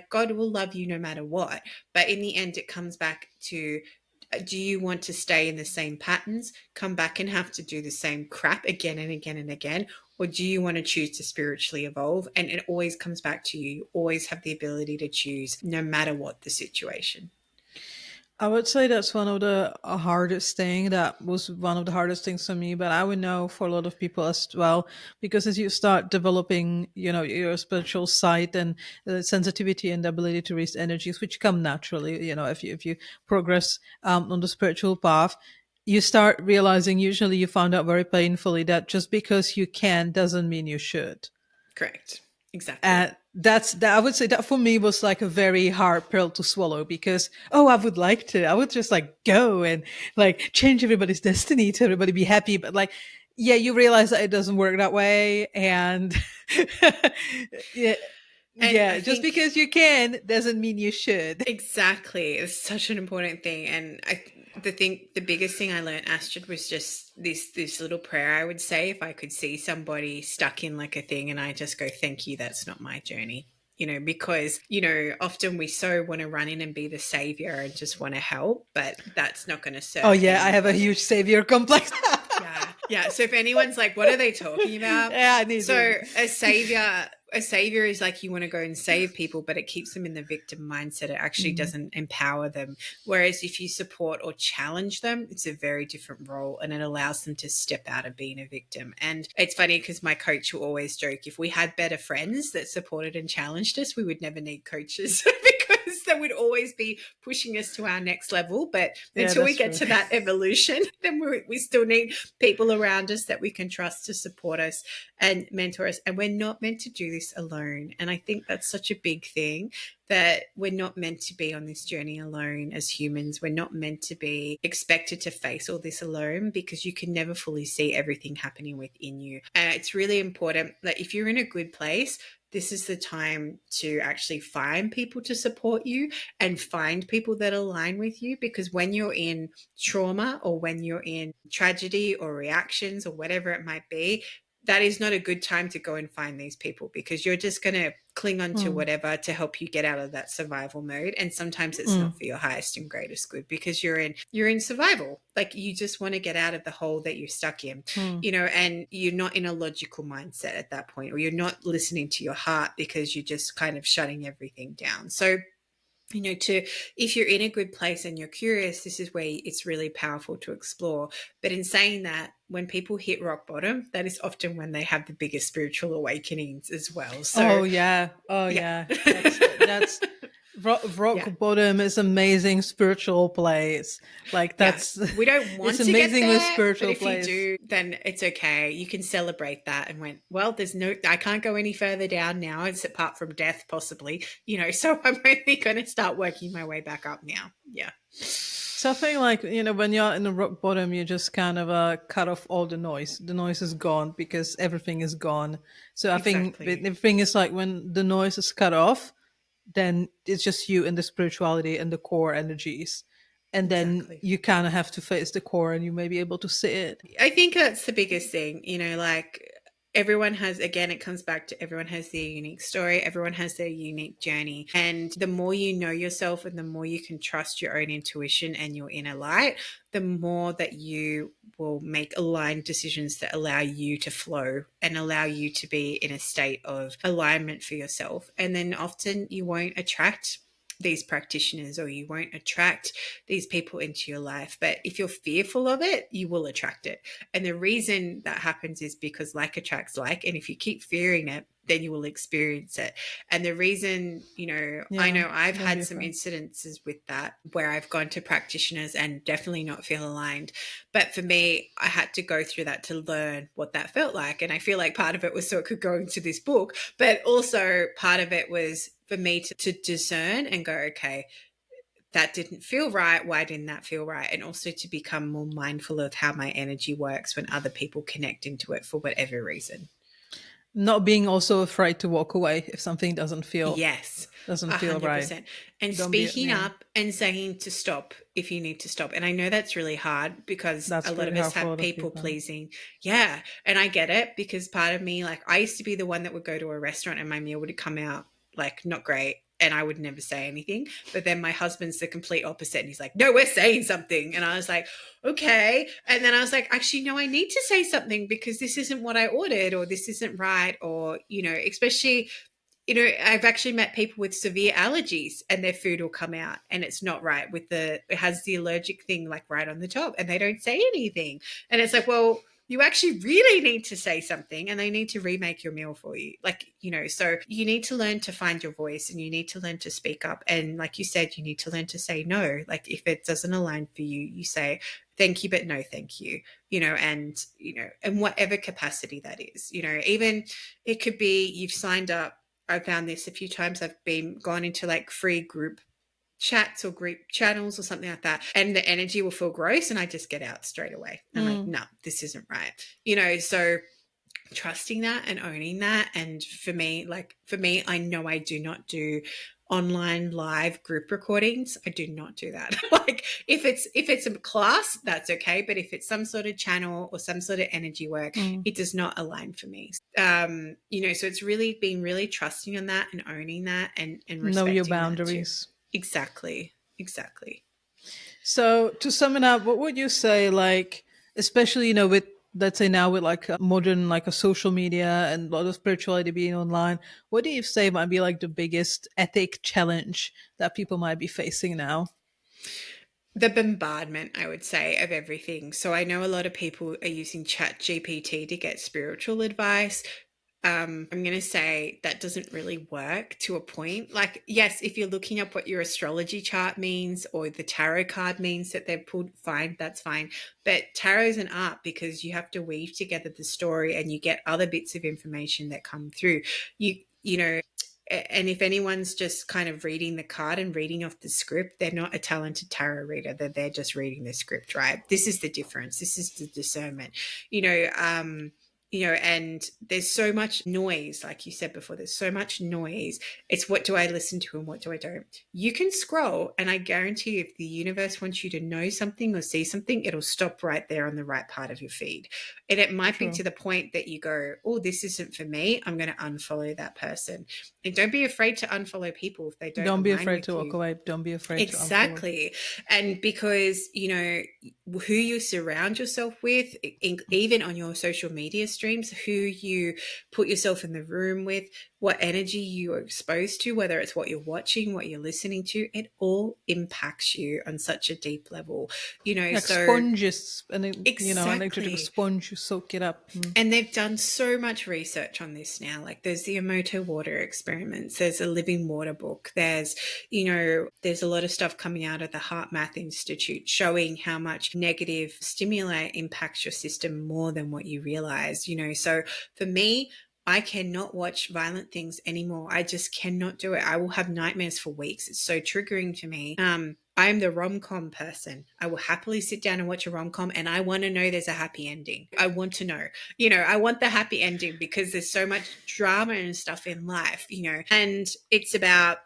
God will love you no matter what. But in the end, it comes back to, do you want to stay in the same patterns, come back and have to do the same crap again and again and again? Or do you want to choose to spiritually evolve? And it always comes back to you. You always have the ability to choose no matter what the situation. I would say that's one of the hardest thing. That was one of the hardest things for me, but I would know for a lot of people as well, because as you start developing, your spiritual side and the sensitivity and the ability to read energies, which come naturally, if you progress on the spiritual path, you start realizing, usually you found out very painfully, that just because you can doesn't mean you should. Correct. Exactly. And I would say that for me was like a very hard pill to swallow, because, I would like to, I would just like go and like change everybody's destiny to everybody be happy. But like, yeah, you realize that it doesn't work that way. And yeah, And I just think because you can doesn't mean you should. exactly, it's such an important thing. And the biggest thing I learned, Astrid, was just this little prayer I would say if I could see somebody stuck in like a thing, and I just go, thank you, that's not my journey. Because often we so want to run in and be the savior and just want to help, but that's not going to serve Oh yeah, I have a anybody. huge savior complex. Yeah. So if anyone's like, what are they talking about? Yeah, I need So to. a savior is like, you want to go and save people, but it keeps them in the victim mindset. It actually doesn't empower them. Whereas if you support or challenge them, it's a very different role, and it allows them to step out of being a victim. And it's funny because my coach will always joke, if we had better friends that supported and challenged us, we would never need coaches because they would always be pushing us to our next level. But until we get to that evolution, then we still need people around us that we can trust to support us and mentor us. And we're not meant to do this alone. And I think that's such a big thing, that we're not meant to be on this journey alone as humans. We're not meant to be expected to face all this alone, because you can never fully see everything happening within you. And it's really important that if you're in a good place, this is the time to actually find people to support you and find people that align with you. Because when you're in trauma, or when you're in tragedy or reactions or whatever it might be, that is not a good time to go and find these people, because you're just going to cling on to whatever to help you get out of that survival mode. And sometimes it's not for your highest and greatest good, because you're in survival. Like, you just want to get out of the hole that you're stuck in, and you're not in a logical mindset at that point, or you're not listening to your heart, because you're just kind of shutting everything down. So, if you're in a good place and you're curious, this is where it's really powerful to explore. But in saying that, when people hit rock bottom, that is often when they have the biggest spiritual awakenings as well. So, yeah. That's Rock Yeah. bottom is amazing spiritual place. Like Yeah. that's We don't it's want to get amazing with there, but spiritual if you place. do, then it's okay. You can celebrate that and went, well, I can't go any further down now. It's apart from death, possibly, so I'm only going to start working my way back up now. Yeah. So I think like, when you're in the rock bottom, you just kind of cut off all the noise. The noise is gone because everything is gone. So I think Exactly. the thing is like when the noise is cut off, then it's just you and the spirituality and the core energies. And then Exactly. you kind of have to face the core and you may be able to see it. I think that's the biggest thing, like everyone has, again, it comes back to everyone has their unique story, everyone has their unique journey. And the more you know yourself and the more you can trust your own intuition and your inner light, the more that you will make aligned decisions that allow you to flow and allow you to be in a state of alignment for yourself. And then often you won't attract these practitioners or you won't attract these people into your life. But if you're fearful of it, you will attract it. And the reason that happens is because like attracts like. And if you keep fearing it, then you will experience it. And the reason, I Yeah. know I've Don't be had some afraid. incidences with that where I've gone to practitioners and definitely not feel aligned. But for me, I had to go through that to learn what that felt like. And I feel like part of it was so it could go into this book, but also part of it was for me to discern and go, okay, that didn't feel right. Why didn't that feel right? And also to become more mindful of how my energy works when other people connect into it for whatever reason. Not being also afraid to walk away if something Yes, doesn't feel right. 100%. And Don't be speaking yeah. up and saying to stop if you need to stop. And I know that's really hard because a That's lot really of hard us for a have lot of people people. pleasing. Yeah. And I get it because part of me, like, I used to be the one that would go to a restaurant and my meal would come out like not great. And I would never say anything. But then my husband's the complete opposite. And he's like, no, we're saying something. And I was like, okay. And then I was like, actually, no, I need to say something because this isn't what I ordered or this isn't right. Or, especially I've actually met people with severe allergies and their food will come out and it's not right it has the allergic thing like right on the top and they don't say anything. And it's like, well, you actually really need to say something and they need to remake your meal for you. Like, so you need to learn to find your voice and you need to learn to speak up. And like you said, you need to learn to say no. Like if it doesn't align for you, you say, thank you, but no, thank you, and, in whatever capacity that is, even it could be you've signed up. I found this a few times. I've gone into like free group chats or group channels or something like that, and the energy will feel gross, and I just get out straight away. I'm like, Mm. no, this isn't right. So trusting that and owning that. And for me, I know I do not do online live group recordings. I do not do that. Like if it's a class, that's okay. But if it's some sort of channel or some sort of energy work, Mm. it does not align for me. So it's really been really trusting on that and owning that and Know your respecting that too. boundaries. Exactly. Exactly. So to sum it up, what would you say, like, especially, with, let's say now with like modern, like a social media and a lot of spirituality being online, what do you say might be like the biggest ethic challenge that people might be facing now? The bombardment, I would say, of everything. So I know a lot of people are using Chat GPT to get spiritual advice. I'm going to say that doesn't really work to a point. Like, yes, if you're looking up what your astrology chart means or the tarot card means that they've pulled, fine, that's fine. But tarot's an art because you have to weave together the story and you get other bits of information that come through. You know, and if anyone's just kind of reading the card and reading off the script, they're not a talented tarot reader. They're just reading the script, right? This is the difference. This is the discernment. You know, and there's so much noise, like you said before, there's so much noise. It's what do I listen to and what do I don't? You can scroll, and I guarantee you, if the universe wants you to know something or see something, it'll stop right there on the right part of your feed. And it might be True. to the point that you go, oh, this isn't for me. I'm going to unfollow that person. And don't be afraid to unfollow people if they don't Don't be align afraid with to walk you. away. Don't be afraid to unfollow. Exactly. And because, who you surround yourself with, even on your social media streams, who you put yourself in the room with, what energy you are exposed to, whether it's what you're watching, what you're listening to, it all impacts you on such a deep level, Like so sponges, and an energetic exactly. sponge, you soak it up. And they've done so much research on this now. Like there's the Emoto water experiments, there's a living water book, there's a lot of stuff coming out of the Heart Math Institute showing how much negative stimuli impacts your system more than what you realize. So for me, I cannot watch violent things anymore. I just cannot do it. I will have nightmares for weeks. It's so triggering to me. I'm the rom-com person. I will happily sit down and watch a rom-com, and I want to know there's a happy ending. I want to know, I want the happy ending because there's so much drama and stuff in life, and it's about,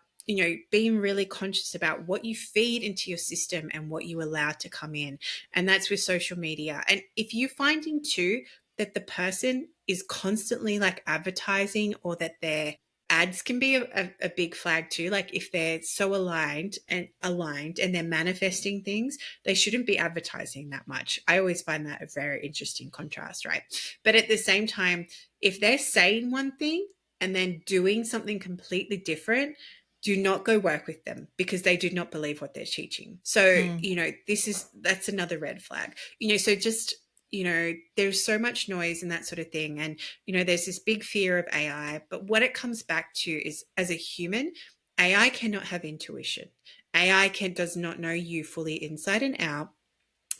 being really conscious about what you feed into your system and what you allow to come in. And that's with social media. And if you're finding too that the person is constantly like advertising, or that their ads can be a big flag too. Like if they're so aligned and they're manifesting things, they shouldn't be advertising that much. I always find that a very interesting contrast, right? But at the same time, if they're saying one thing and then doing something completely different, do not go work with them, because they do not believe what they're teaching. So, that's another red flag. So just, there's so much noise and that sort of thing. And, there's this big fear of AI. But what it comes back to is, as a human, AI cannot have intuition. AI does not know you fully inside and out.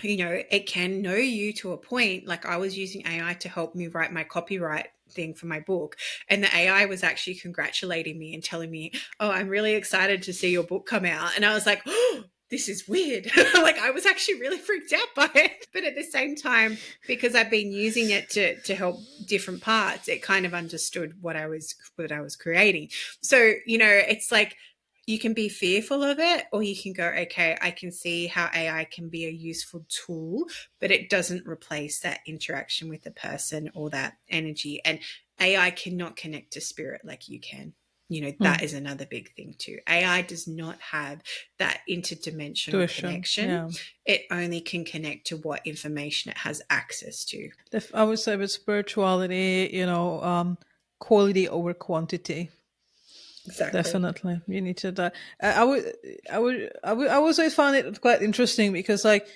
It can know you to a point. Like I was using AI to help me write my copyright thing for my book, and the AI was actually congratulating me and telling me, "Oh, I'm really excited to see your book come out." And I was like, "Oh, this is weird." Like I was actually really freaked out by it. But at the same time, because I've been using it to help different parts, it kind of understood what I was creating. So, it's like, you can be fearful of it, or you can go, okay, I can see how AI can be a useful tool, but it doesn't replace that interaction with the person or that energy. And AI cannot connect to spirit like you can. That is another big thing too. AI does not have that interdimensional Tuition, connection. yeah. It only can connect to what information it has access to. I would say with spirituality, quality over quantity. Exactly. Definitely, you need to. I would say find it quite interesting because, like,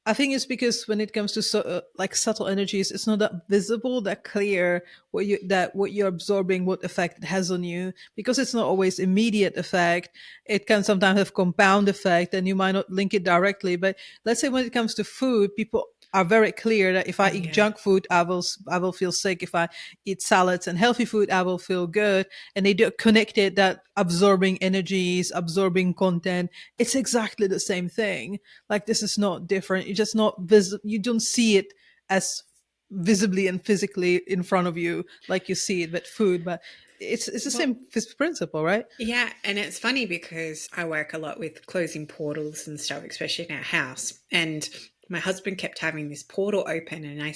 I think it's because when it comes to like subtle energies, it's not that visible, that clear what you're absorbing, what effect it has on you, because it's not always immediate effect. It can sometimes have compound effect, and you might not link it directly. But let's say when it comes to food, people are very clear that if I Oh eat yeah. junk food, I will feel sick. If I eat salads and healthy food, I will feel good. And they do connect it that absorbing energies, absorbing content. It's exactly the same thing. Like this is not different. You're just not you don't see it as visibly and physically in front of you like you see it with food, but it's the Well, same principle, right? yeah, and it's funny because I work a lot with closing portals and stuff, especially in our house. And my husband kept having this portal open, and I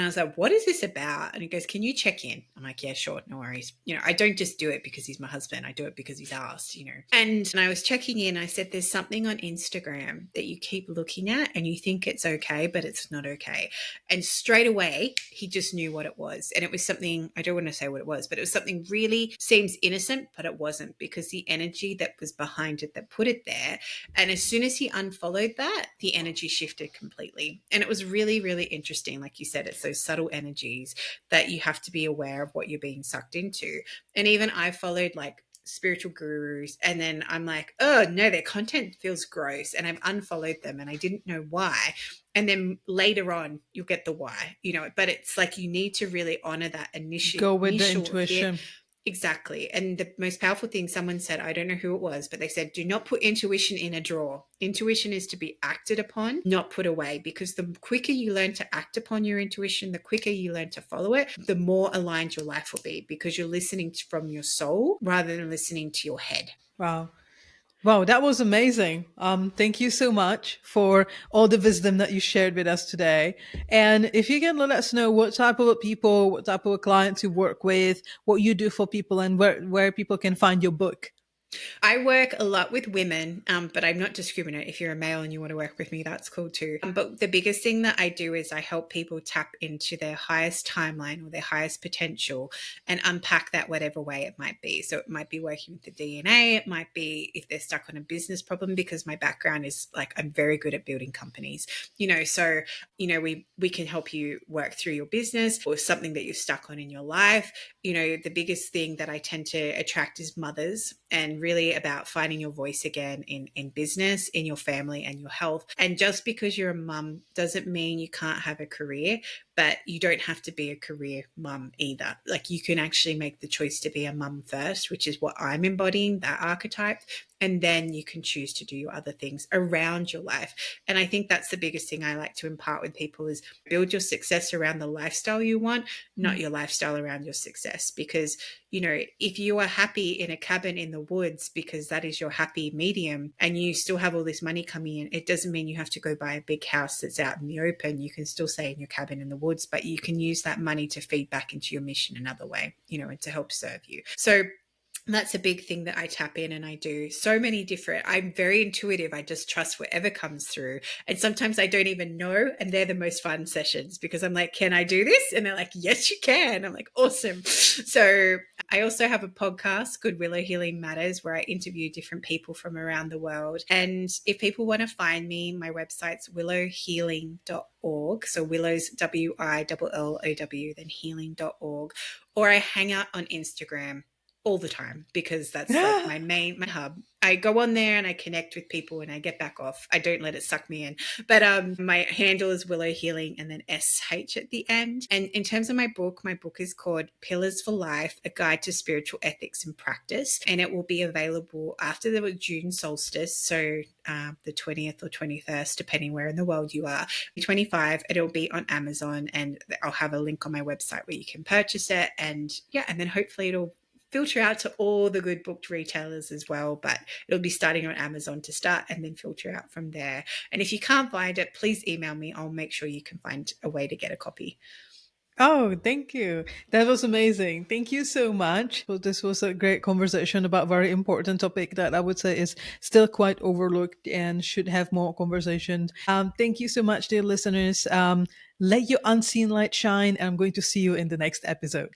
was like, "What is this about?" And he goes, "Can you check in?" I'm like, "Yeah, sure, no worries." I don't just do it because he's my husband. I do it because he's asked. And I was checking in. I said, "There's something on Instagram that you keep looking at, and you think it's okay, but it's not okay." And straight away, he just knew what it was. And it was something, I don't want to say what it was, but it was something really seems innocent, but it wasn't, because the energy that was behind it that put it there. And as soon as he unfollowed that, the energy shifted completely. And it was really, really interesting. Like you said, it's those subtle energies that you have to be aware of what you're being sucked into. And even I followed like spiritual gurus, and then I'm like, oh no, their content feels gross, and I've unfollowed them, and I didn't know why. And then later on you'll get the why, but it's like you need to really honor that Go with the initial hit. intuition. Exactly. And the most powerful thing someone said, I don't know who it was, but they said, do not put intuition in a drawer. Intuition is to be acted upon, not put away, because the quicker you learn to act upon your intuition, the quicker you learn to follow it, the more aligned your life will be, because you're listening from your soul rather than listening to your head. Wow. Wow, that was amazing. Thank you so much for all the wisdom that you shared with us today. And if you can let us know what type of people, what type of clients you work with, what you do for people, and where people can find your book. I work a lot with women, but I'm not discriminate. If you're a male and you want to work with me, that's cool too. But the biggest thing that I do is I help people tap into their highest timeline or their highest potential and unpack that whatever way it might be. So it might be working with the DNA. It might be if they're stuck on a business problem, because my background is like, I'm very good at building companies, so, we can help you work through your business or something that you're stuck on in your life. The biggest thing that I tend to attract is mothers, and really about finding your voice again in business, in your family and your health. And just because you're a mum doesn't mean you can't have a career, but you don't have to be a career mum either. Like, you can actually make the choice to be a mum first, which is what I'm embodying, that archetype. And then you can choose to do your other things around your life. And I think that's the biggest thing I like to impart with people is build your success around the lifestyle you want, not your lifestyle around your success. Because, if you are happy in a cabin in the woods because that is your happy medium and you still have all this money coming in, it doesn't mean you have to go buy a big house that's out in the open. You can still stay in your cabin in the woods, but you can use that money to feed back into your mission another way, and to help serve you. So that's a big thing that I tap in, and I do so many different, I'm very intuitive. I just trust whatever comes through. And sometimes I don't even know. And they're the most fun sessions because I'm like, can I do this? And they're like, yes, you can. I'm like, awesome. So I also have a podcast, Good Willow Healing Matters, where I interview different people from around the world. And if people want to find me, my website's willowhealing.org. So Willow's WILLOW, then healing.org. Or I hang out on Instagram all the time because that's like my hub. I go on there and I connect with people and I get back off. I don't let it suck me in. But my handle is Willow Healing and then SH at the end. And in terms of my book is called Pillars for Life, A Guide to Spiritual Ethics and Practice. And it will be available after the June solstice. So the 20th or 21st, depending where in the world you are, 25, it'll be on Amazon, and I'll have a link on my website where you can purchase it. And and then hopefully it'll filter out to all the good booked retailers as well, but it'll be starting on Amazon to start and then filter out from there. And if you can't find it, please email me. I'll make sure you can find a way to get a copy. Oh, thank you. That was amazing. Thank you so much. Well, this was a great conversation about a very important topic that I would say is still quite overlooked and should have more conversations. Thank you so much, dear listeners. Let your unseen light shine. And I'm going to see you in the next episode.